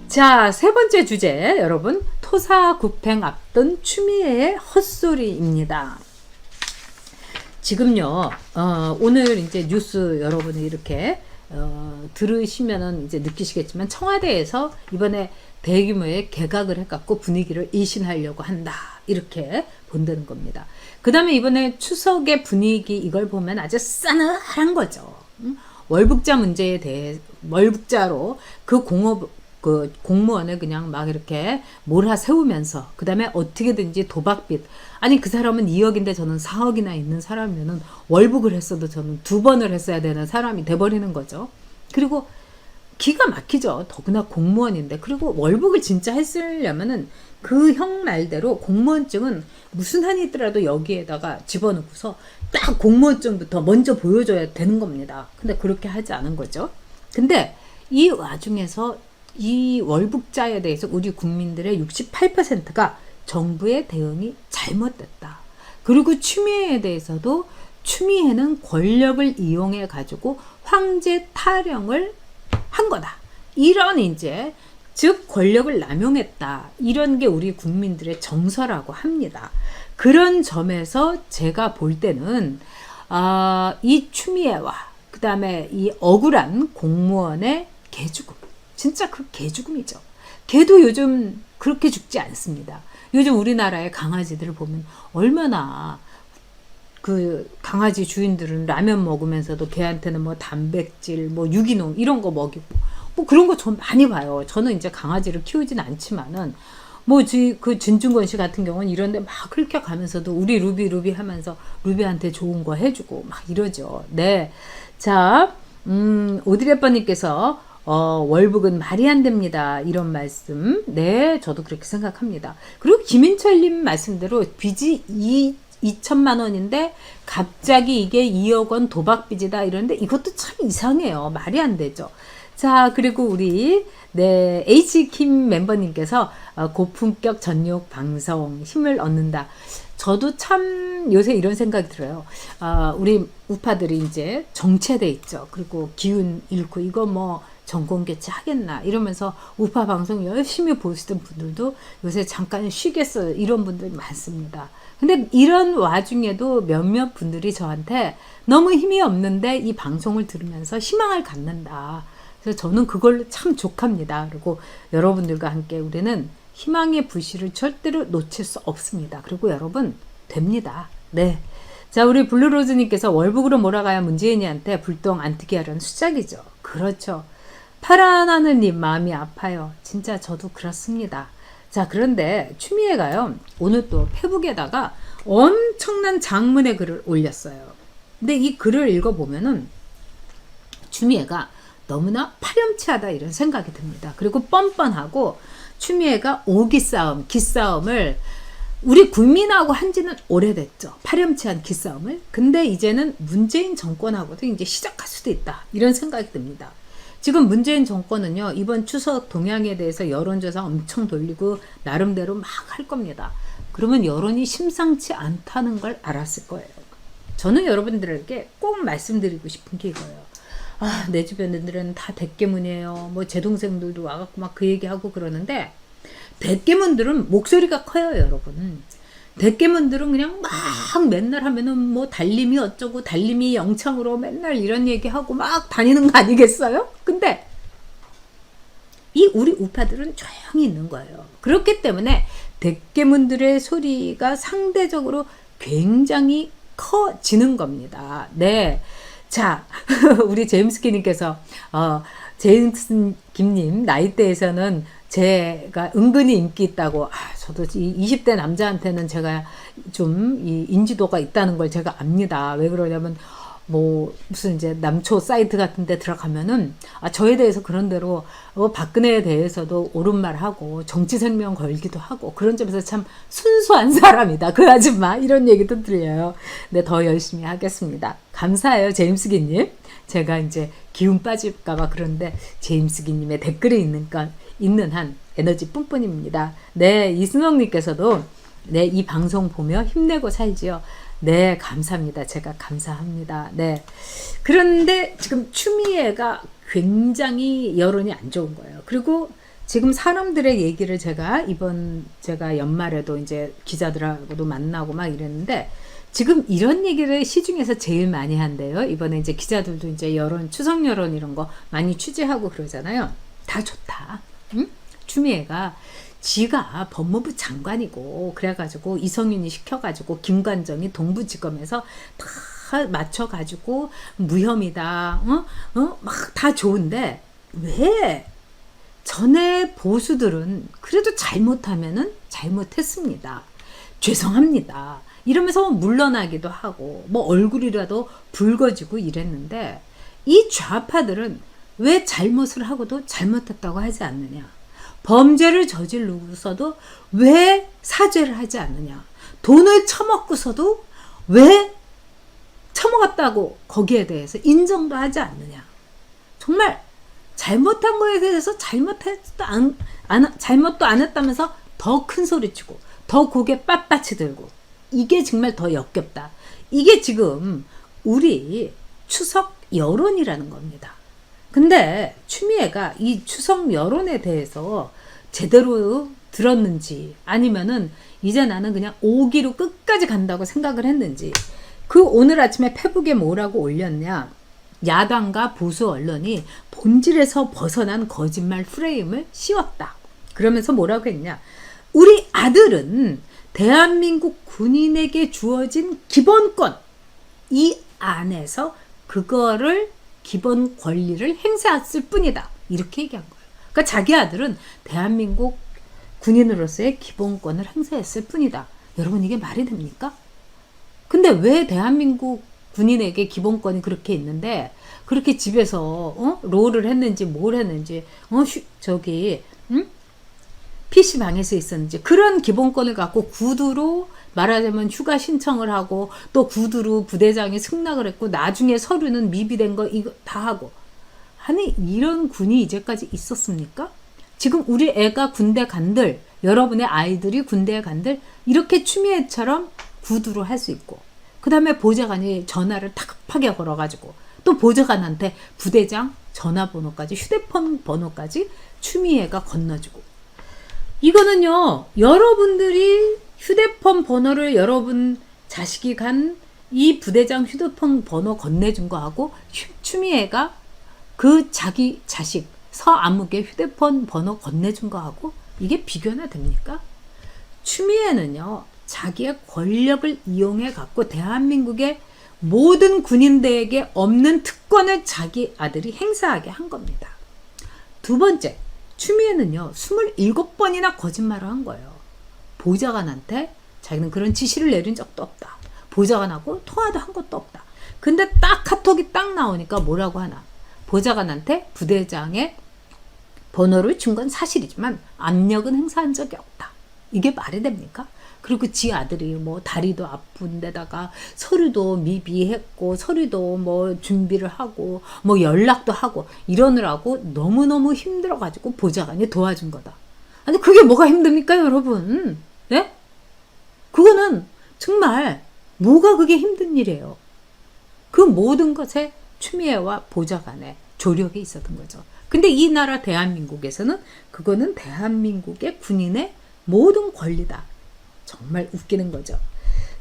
자, 세 번째 주제, 여러분. 토사구팽 앞둔 추미애의 헛소리입니다. 지금요, 오늘 이제 뉴스 여러분이 이렇게, 들으시면은 이제 느끼시겠지만, 청와대에서 이번에 대규모의 개각을 해갖고 분위기를 일신하려고 한다. 이렇게 본다는 겁니다. 그 다음에 이번에 추석의 분위기 이걸 보면 아주 싸늘한 거죠. 월북자 문제에 대해, 월북자로 그 공무원을 그냥 막 이렇게 몰아세우면서, 그 다음에 어떻게든지 도박빚. 아니, 그 사람은 2억인데 저는 4억이나 있는 사람이면은 월북을 했어도 저는 2번을 했어야 되는 사람이 돼버리는 거죠. 그리고 기가 막히죠. 더구나 공무원인데. 그리고 월북을 진짜 했으려면은 그 형 말대로 공무원증은 무슨 한이 있더라도 여기에다가 집어넣고서 딱 공무원증부터 먼저 보여줘야 되는 겁니다. 근데 그렇게 하지 않은 거죠. 근데 이 와중에서 이 월북자에 대해서 우리 국민들의 68%가 정부의 대응이 잘못됐다. 그리고 추미애에 대해서도 추미애는 권력을 이용해 가지고 황제 타령을 한 거다. 이런 이제 즉 권력을 남용했다. 이런 게 우리 국민들의 정서라고 합니다. 그런 점에서 제가 볼 때는 이 추미애와 그 다음에 이 억울한 공무원의 개죽음, 진짜 그 개죽음이죠. 개도 요즘 그렇게 죽지 않습니다. 요즘 우리나라의 강아지들을 보면 얼마나 그 강아지 주인들은 라면 먹으면서도 개한테는 뭐 단백질, 뭐 유기농 이런 거 먹이고 뭐 그런 거 좀 많이 봐요. 저는 이제 강아지를 키우진 않지만은 뭐 그 진중권 씨 같은 경우는 이런데 막 그렇게 가면서도 우리 루비 하면서 루비한테 좋은 거 해주고 막 이러죠. 네, 자, 오드레퍼님께서 월북은 말이 안 됩니다. 이런 말씀. 네, 저도 그렇게 생각합니다. 그리고 김인철님 말씀대로 빚이 2천만 원인데 갑자기 이게 2억 원 도박 빚이다 이러는데 이것도 참 이상해요. 말이 안 되죠. 자, 그리고 우리 H킴 멤버님께서 고품격 전육 방송 힘을 얻는다. 저도 참 요새 이런 생각이 들어요. 우리 우파들이 이제 정체돼 있죠. 그리고 기운 잃고 이거 뭐 정권 교체 하겠나 이러면서 우파 방송 열심히 보시던 분들도 요새 잠깐 쉬겠어요. 이런 분들이 많습니다. 근데 이런 와중에도 몇몇 분들이 저한테 너무 힘이 없는데 이 방송을 들으면서 희망을 갖는다. 그래서 저는 그걸 참 족합니다. 그리고 여러분들과 함께 우리는 희망의 불씨를 절대로 놓칠 수 없습니다. 그리고 여러분 됩니다. 네. 자, 우리 블루로즈님께서 월북으로 몰아가야 문재인이한테 불똥 안 트게 하려는 수작이죠. 그렇죠. 파란 하늘님 마음이 아파요. 진짜 저도 그렇습니다. 자, 그런데 추미애가요 오늘 또 페북에다가 엄청난 장문의 글을 올렸어요. 근데 이 글을 읽어보면은 추미애가 너무나 파렴치하다 이런 생각이 듭니다. 그리고 뻔뻔하고 추미애가 오기싸움, 기싸움을 우리 국민하고 한지는 오래됐죠. 파렴치한 기싸움을. 근데 이제는 문재인 정권하고도 이제 시작할 수도 있다. 이런 생각이 듭니다. 지금 문재인 정권은요, 이번 추석 동향에 대해서 여론조사 엄청 돌리고 나름대로 막 할 겁니다. 그러면 여론이 심상치 않다는 걸 알았을 거예요. 저는 여러분들에게 꼭 말씀드리고 싶은 게 이거예요. 내 주변들은 다 대깨문이에요. 뭐 제 동생들도 와갖고 막 그 얘기하고 그러는데 대깨문들은 목소리가 커요, 여러분. 대깨문들은 그냥 막 맨날 하면은 뭐 달림이 어쩌고 달림이 영창으로 맨날 이런 얘기하고 막 다니는 거 아니겠어요? 근데 이 우리 우파들은 조용히 있는 거예요. 그렇기 때문에 대깨문들의 소리가 상대적으로 굉장히 커지는 겁니다. 네. 자, 우리 제임스키님께서 제임스 김님 나이대에서는 제가 은근히 인기 있다고. 저도 이 20대 남자한테는 제가 좀 이 인지도가 있다는 걸 제가 압니다. 왜 그러냐면 뭐 무슨 이제 남초 사이트 같은 데 들어가면은 저에 대해서 그런 대로 박근혜에 대해서도 옳은 말 하고 정치 생명 걸기도 하고 그런 점에서 참 순수한 사람이다. 그 아줌마 이런 얘기도 들려요. 네, 더 열심히 하겠습니다. 감사해요, 제임스기님. 제가 이제 기운 빠질까봐 그런데 제임스기님의 댓글이 있는 한 에너지 뿜뿜입니다. 네, 이승옥님께서도 네, 이 방송 보며 힘내고 살지요. 네, 감사합니다. 제가 감사합니다. 네. 그런데 지금 추미애가 굉장히 여론이 안 좋은 거예요. 그리고 지금 사람들의 얘기를 제가 연말에도 이제 기자들하고도 만나고 막 이랬는데, 지금 이런 얘기를 시중에서 제일 많이 한대요. 이번에 이제 기자들도 이제 추석 여론 이런 거 많이 취재하고 그러잖아요. 다 좋다. 응? 추미애가 지가 법무부 장관이고 그래가지고 이성윤이 시켜가지고 김관정이 동부지검에서 다 맞춰가지고 무혐의다. 막 다 좋은데 왜 전에 보수들은 그래도 잘못하면은 잘못했습니다. 죄송합니다. 이러면서 물러나기도 하고 뭐 얼굴이라도 붉어지고 이랬는데, 이 좌파들은 왜 잘못을 하고도 잘못했다고 하지 않느냐. 범죄를 저지르고서도 왜 사죄를 하지 않느냐. 돈을 처먹고서도 왜 처먹었다고 거기에 대해서 인정도 하지 않느냐. 정말 잘못한 거에 대해서 잘못도 안 했다면서 더 큰 소리치고 더 고개 빳빳이 들고, 이게 정말 더 역겹다. 이게 지금 우리 추석 여론이라는 겁니다. 근데 추미애가 이 추석 여론에 대해서 제대로 들었는지, 아니면은 이제 나는 그냥 오기로 끝까지 간다고 생각을 했는지. 그 오늘 아침에 페북에 뭐라고 올렸냐. 야당과 보수 언론이 본질에서 벗어난 거짓말 프레임을 씌웠다. 그러면서 뭐라고 했냐. 우리 아들은 대한민국 군인에게 주어진 기본권, 이 안에서 그거를 기본 권리를 행사했을 뿐이다. 이렇게 얘기한 거예요. 그러니까 자기 아들은 대한민국 군인으로서의 기본권을 행사했을 뿐이다. 여러분, 이게 말이 됩니까? 근데 왜 대한민국 군인에게 기본권이 그렇게 있는데 그렇게 집에서 롤을 했는지 뭘 했는지 PC방에서 있었는지 그런 기본권을 갖고 구두로 말하자면 휴가 신청을 하고 또 구두로 부대장이 승낙을 했고 나중에 서류는 미비된 거 이거 다 하고, 아니 이런 군이 이제까지 있었습니까? 지금 우리 애가 군대 간들, 여러분의 아이들이 군대에 간들 이렇게 추미애처럼 구두로 할 수 있고, 그 다음에 보좌관이 전화를 다급하게 걸어가지고 또 보좌관한테 부대장 전화번호까지 휴대폰 번호까지 추미애가 건너주고, 이거는요 여러분들이 휴대폰 번호를 여러분 자식이 간 이 부대장 휴대폰 번호 건네준 거하고 추미애가 그 자기 자식 서아무개 휴대폰 번호 건네준 거하고 이게 비교나 됩니까? 추미애는요 자기의 권력을 이용해 갖고 대한민국의 모든 군인들에게 없는 특권을 자기 아들이 행사하게 한 겁니다. 두 번째, 추미애는요 27번이나 거짓말을 한 거예요. 보좌관한테 자기는 그런 지시를 내린 적도 없다. 보좌관하고 통화도 한 것도 없다. 근데 딱 카톡이 딱 나오니까 뭐라고 하나. 보좌관한테 부대장의 번호를 준 건 사실이지만 압력은 행사한 적이 없다. 이게 말이 됩니까? 그리고 지 아들이 뭐 다리도 아픈 데다가 서류도 미비했고 서류도 뭐 준비를 하고 뭐 연락도 하고 이러느라고 너무너무 힘들어가지고 보좌관이 도와준 거다. 아니 그게 뭐가 힘듭니까 여러분? 네? 그거는 정말 뭐가 그게 힘든 일이에요. 그 모든 것에 추미애와 보좌관의 조력이 있었던 거죠. 근데 이 나라 대한민국에서는 그거는 대한민국의 군인의 모든 권리다. 정말 웃기는 거죠.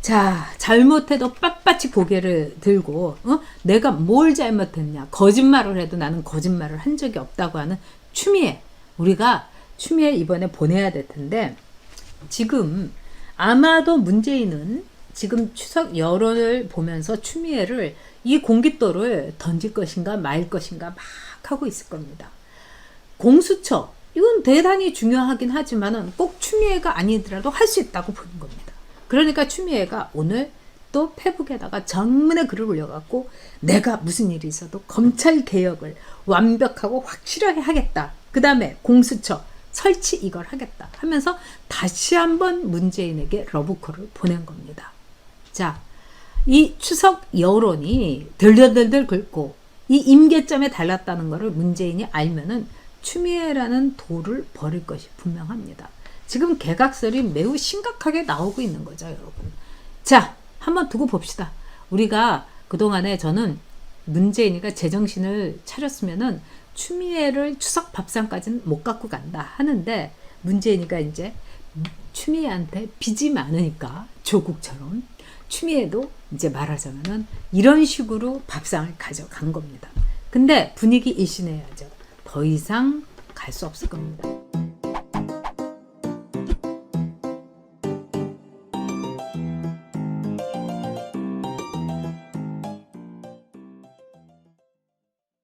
자, 잘못해도 빳빳이 고개를 들고 내가 뭘 잘못했냐. 거짓말을 해도 나는 거짓말을 한 적이 없다고 하는 추미애. 우리가 추미애 이번에 보내야 될 텐데, 지금 아마도 문재인은 지금 추석 여론을 보면서 추미애를 이 공깃돌을 던질 것인가 말 것인가 막 하고 있을 겁니다. 공수처 이건 대단히 중요하긴 하지만은 꼭 추미애가 아니더라도 할 수 있다고 보는 겁니다. 그러니까 추미애가 오늘 또 페북에다가 장문의 글을 올려갖고 내가 무슨 일이 있어도 검찰 개혁을 완벽하고 확실하게 하겠다. 그 다음에 공수처 설치 이걸 하겠다 하면서 다시 한번 문재인에게 러브콜을 보낸 겁니다. 자, 이 추석 여론이 들들들들 긁고 이 임계점에 달랐다는 것을 문재인이 알면은 추미애라는 돌을 버릴 것이 분명합니다. 지금 개각설이 매우 심각하게 나오고 있는 거죠, 여러분. 자, 한번 두고 봅시다. 우리가 그동안에 저는 문재인이가 제정신을 차렸으면은 추미애를 추석 밥상까지는 못 갖고 간다 하는데, 문재인이가 이제 추미애한테 빚이 많으니까 조국처럼 추미애도 이제 말하자면은 이런 식으로 밥상을 가져간 겁니다. 근데 분위기 일신해야죠. 더 이상 갈 수 없을 겁니다.